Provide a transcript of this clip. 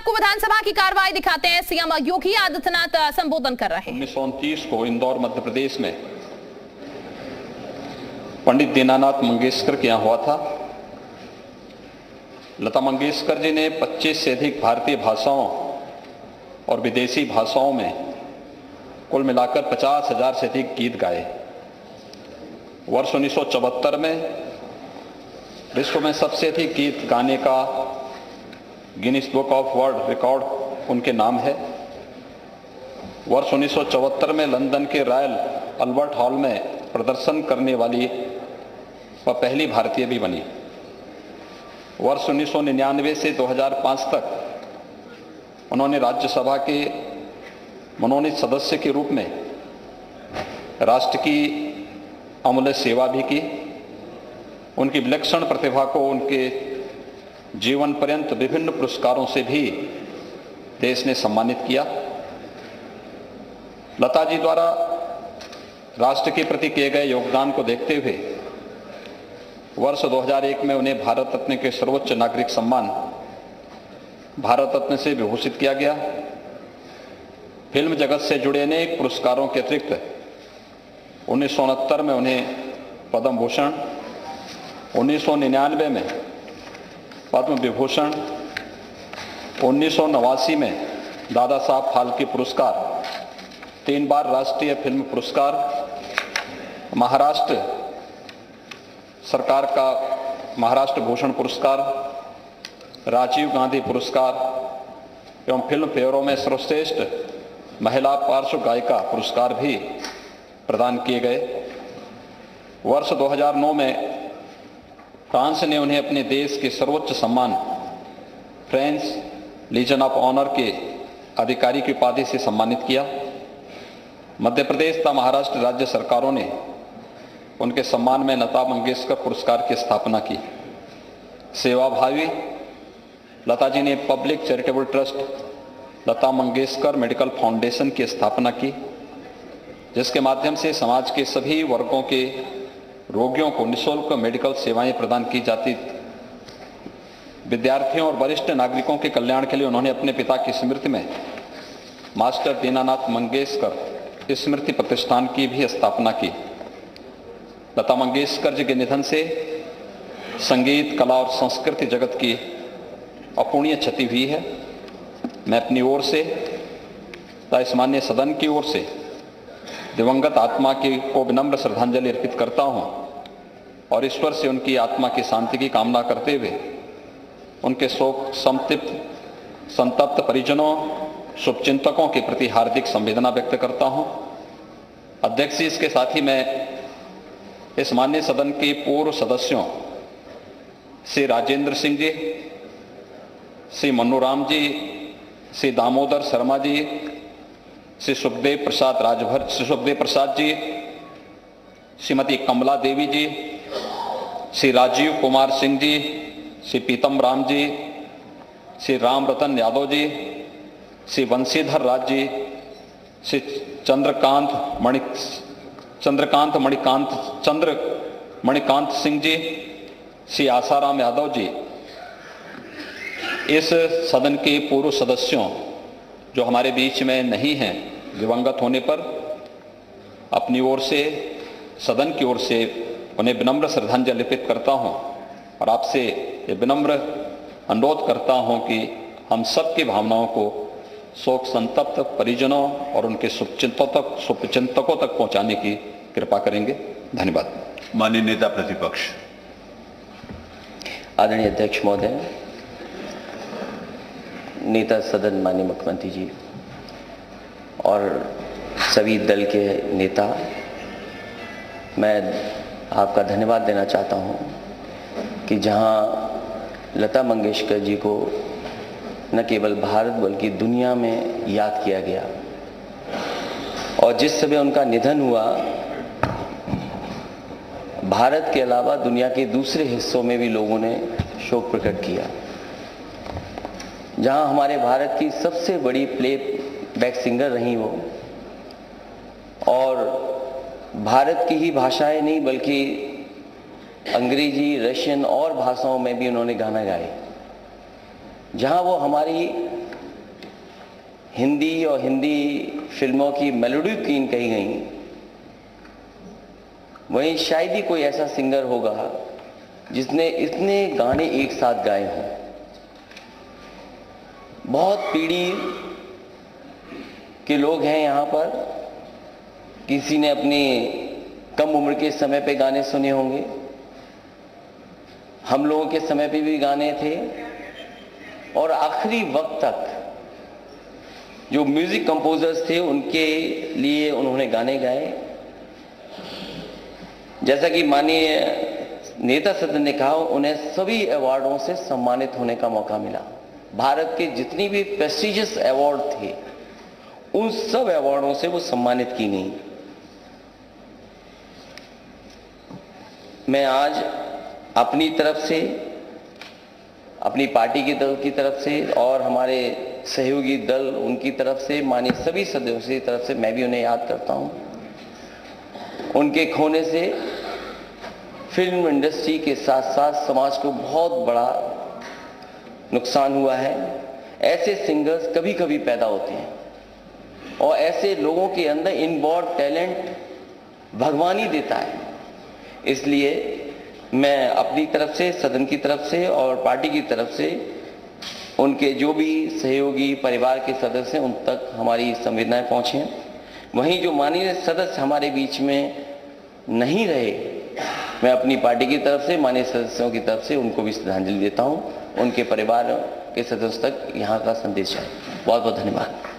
आपको विधानसभा की कार्रवाई दिखाते हैं। सीएम योगी आदित्यनाथ संबोधन कर रहे हैं। 1929 को इंदौर मध्य प्रदेश में पंडित दीनानाथ मंगेशकर के यहाँ हुआ था। लता मंगेशकर जी ने 25 से अधिक भारतीय भाषाओं और विदेशी भाषाओं में कुल मिलाकर 50,000 से अधिक गीत गाए। वर्ष 1974 में विश्व में सबसे अधिक गीत गाने का Guinness book of world record उनके नाम है। वर्ष 1974 में लंदन के रॉयल अल्बर्ट हॉल में प्रदर्शन करने वाली वह पहली भारतीय भी बनी। वर्ष 1999 से 2005 तक उन्होंने राज्यसभा के मनोनीत सदस्य के रूप में राष्ट्र की अमूल्य सेवा भी की। उनकी विलक्षण प्रतिभा को उनके जीवन पर्यंत विभिन्न पुरस्कारों से भी देश ने सम्मानित किया। लता जी द्वारा राष्ट्र के प्रति किए गए योगदान को देखते हुए वर्ष 2001 में उन्हें भारत रत्न के सर्वोच्च नागरिक सम्मान भारत रत्न से विभूषित किया गया। फिल्म जगत से जुड़े अनेक पुरस्कारों के अतिरिक्त 1969 में उन्हें पद्म भूषण, 1999 में पद्म विभूषण, 1989 में दादा साहब फाल्के पुरस्कार, 3 बार राष्ट्रीय फिल्म पुरस्कार, महाराष्ट्र सरकार का महाराष्ट्र भूषण पुरस्कार, राजीव गांधी पुरस्कार एवं फिल्म फेयरों में सर्वश्रेष्ठ महिला पार्श्व गायिका पुरस्कार भी प्रदान किए गए। वर्ष 2009 में फ्रांस ने उन्हें अपने देश के सर्वोच्च सम्मान फ्रेंच लीजन ऑफ ऑनर के अधिकारी की उपाधि से सम्मानित किया। मध्य प्रदेश तथा महाराष्ट्र राज्य सरकारों ने उनके सम्मान में लता मंगेशकर पुरस्कार की स्थापना की। सेवाभावी लता जी ने public charitable trust Lata Mangeshkar medical foundation की स्थापना की, जिसके माध्यम से समाज के सभी वर्गों के रोगियों को निःशुल्क मेडिकल सेवाएं प्रदान की जाती। विद्यार्थियों और वरिष्ठ नागरिकों के कल्याण के लिए उन्होंने अपने पिता की स्मृति में मास्टर दीनानाथ मंगेशकर स्मृति प्रतिष्ठान की भी स्थापना की। लता मंगेशकर जी के निधन से संगीत, कला और संस्कृति जगत की अपूर्णीय क्षति हुई है। मैं अपनी ओर से तथा इस माननीय सदन की ओर से दिवंगत आत्मा की को विनम्र श्रद्धांजलि अर्पित करता हूं और ईश्वर से उनकी आत्मा की शांति की कामना करते हुए उनके शोक संतप्त परिजनों, शुभचिंतकों के प्रति हार्दिक संवेदना व्यक्त करता हूं। अध्यक्ष जी, इसके साथ ही मैं इस माननीय सदन के पूर्व सदस्यों श्री राजेंद्र सिंह जी, श्री मन्नूराम जी, श्री दामोदर शर्मा जी, श्री सुखदेव प्रसाद जी, श्रीमती कमला देवी जी, श्री राजीव कुमार सिंह जी, श्री पीतम राम जी, श्री राम रतन यादव जी, श्री वंशीधर राज जी, श्री मणिकांत सिंह जी, श्री आसाराम यादव जी, इस सदन के पूर्व सदस्यों जो हमारे बीच में नहीं हैं, दिवंगत होने पर अपनी ओर से, सदन की ओर से उन्हें विनम्र श्रद्धांजलि अर्पित करता हूं और आपसे ये विनम्र अनुरोध करता हूं कि हम सबकी भावनाओं को शोक संतप्त परिजनों और उनके शुभचिंतकों तक पहुंचाने की कृपा करेंगे। धन्यवाद। माननीय नेता प्रतिपक्ष। आदरणीय अध्यक्ष महोदय, नेता सदन माननीय मुख्यमंत्री जी और सभी दल के नेता, मैं आपका धन्यवाद देना चाहता हूं कि जहां लता मंगेशकर जी को न केवल भारत बल्कि दुनिया में याद किया गया और जिस समय उनका निधन हुआ, भारत के अलावा दुनिया के दूसरे हिस्सों में भी लोगों ने शोक प्रकट किया। जहां हमारे भारत की सबसे बड़ी प्लेबैक सिंगर रही वो और भारत की ही भाषाएं नहीं बल्कि अंग्रेजी, रशियन और भाषाओं में भी उन्होंने गाना गाए। जहां वो हमारी हिंदी और हिंदी फिल्मों की मेलोडी क्वीन कही गई, वहीं शायद ही कोई ऐसा सिंगर होगा जिसने इतने गाने एक साथ गाए हों। बहुत पीढ़ी के लोग हैं यहाँ पर, किसी ने अपनी कम उम्र के समय पे गाने सुने होंगे, हम लोगों के समय पे भी गाने थे, और आखिरी वक्त तक जो म्यूजिक कंपोजर्स थे उनके लिए उन्होंने गाने गाए। जैसा कि माननीय नेता सदन ने कहा, उन्हें सभी अवार्डों से सम्मानित होने का मौका मिला। भारत के जितनी भी प्रेस्टिजियस अवार्ड थे उन सब अवार्डों से वो सम्मानित की गई। मैं आज अपनी तरफ से, अपनी पार्टी की तरफ से और हमारे सहयोगी दल उनकी तरफ से, माननीय सभी सदस्यों की तरफ से मैं भी उन्हें याद करता हूं। उनके खोने से फिल्म इंडस्ट्री के साथ साथ समाज को बहुत बड़ा नुकसान हुआ है। ऐसे सिंगर्स कभी कभी पैदा होते हैं और ऐसे लोगों के अंदर इनबॉर्न टैलेंट भगवान ही देता है। इसलिए मैं अपनी तरफ से, सदन की तरफ से और पार्टी की तरफ से उनके जो भी सहयोगी परिवार के सदस्य हैं उन तक हमारी संवेदनाएं पहुंचे। वहीं जो माननीय सदस्य हमारे बीच में नहीं रहे, मैं अपनी पार्टी की तरफ से, माननीय सदस्यों की तरफ से उनको भी श्रद्धांजलि देता हूं। उनके परिवार के सदस्यों तक यहाँ का संदेश है। बहुत बहुत धन्यवाद।